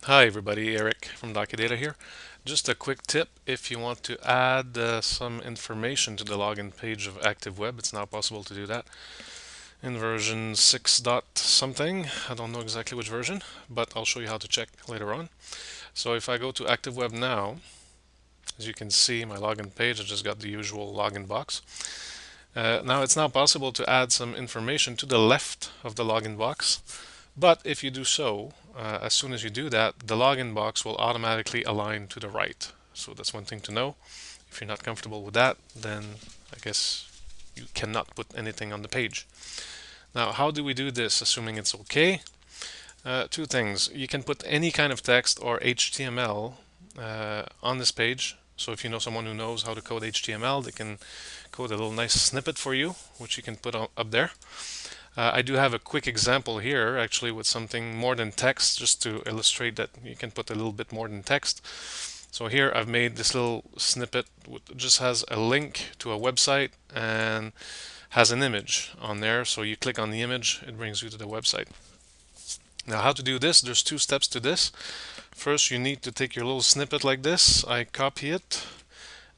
Hi everybody, Eric from DocuData here. Just a quick tip: if you want to add some information to the login page of ActiveWeb, it's now possible to do that in version 6 dot something. I don't know exactly which version, but I'll show you how to check later on. So if I go to ActiveWeb now, as you can see my login page, I just got the usual login box. Now it's now possible to add some information to the left of the login box. But if you do so, as soon as you do that, the login box will automatically align to the right. So that's one thing to know. If you're not comfortable with that, then I guess you cannot put anything on the page. Now, how do we do this, assuming it's okay? Two things. You can put any kind of text or HTML on this page. So if you know someone who knows how to code HTML, they can code a little nice snippet for you, which you can put up there. I do have a quick example here, actually, with something more than text, just to illustrate that you can put a little bit more than text. So here I've made this little snippet which just has a link to a website and has an image on there. So you click on the image, it brings you to the website. Now, how to do this? There's two steps to this. First, you need to take your little snippet like this. I copy it,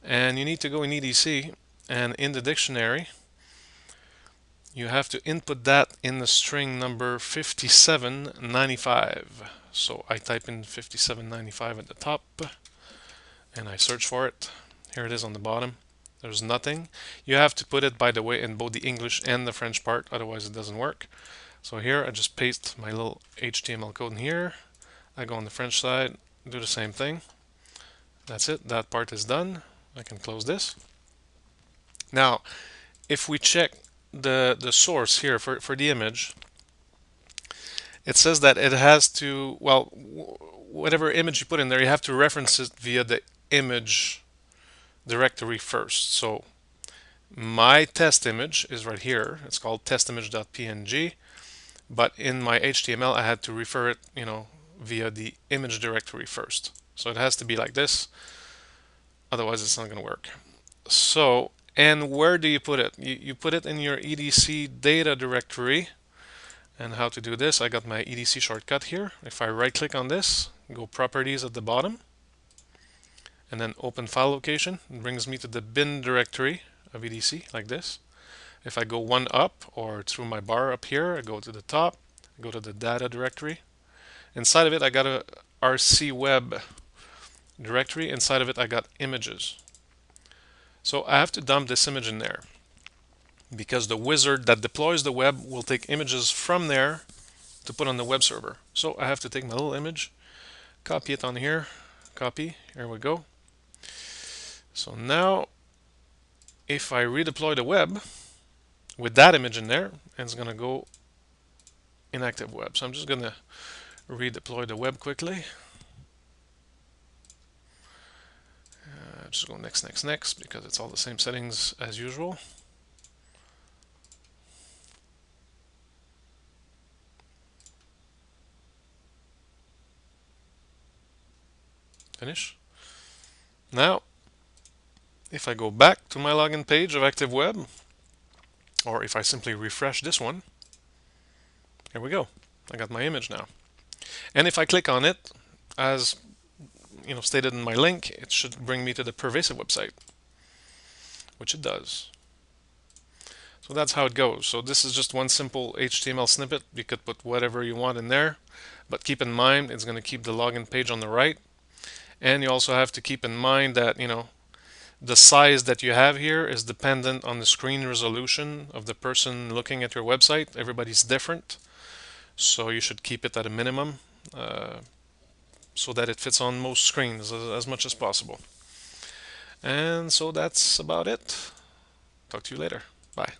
and you need to go in EDC, and in the dictionary, you have to input that in the string number 5795. So I type in 5795 at the top and I search for it. Here it is on the bottom. There's nothing. You have to put it, by the way, in both the English and the French part, otherwise it doesn't work. So here I just paste my little HTML code in here. I go on the French side, do the same thing. That's it. That part is done. I can close this. Now, if we check the source here for the image, it says that it has to, well, whatever image you put in there, you have to reference it via the image directory first. So my test image is right here. It's called testimage.png, but in my HTML I had to refer it, via the image directory first. So it has to be like this, otherwise it's not going to work. So, and where do you put it? You put it in your EDC data directory. And how to do this, I got my EDC shortcut here. If I right click on this, go properties at the bottom, and then open file location, it brings me to the bin directory of EDC like this. If I go one up, or through my bar up here, I go to the top, go to the data directory. Inside of it I got a RCWeb directory. Inside of it I got images. So I have to dump this image in there, because the wizard that deploys the web will take images from there to put on the web server. So I have to take my little image, copy it on here, copy, here we go. So now if I redeploy the web with that image in there, it's going to go in ActiveWeb. So I'm just going to redeploy the web quickly. Just go next, next, next, because it's all the same settings as usual. Finish. Now, if I go back to my login page of ActiveWeb, or if I simply refresh this one, here we go. I got my image now. And if I click on it, as stated in my link, it should bring me to the Pervasive website, which it does. So that's how it goes. So this is just one simple HTML snippet. You could put whatever you want in there, but keep in mind it's going to keep the login page on the right. And you also have to keep in mind that the size that you have here is dependent on the screen resolution of the person looking at your website. Everybody's different, so you should keep it at a minimum, so that it fits on most screens as much as possible. And so that's about it. Talk to you later. Bye.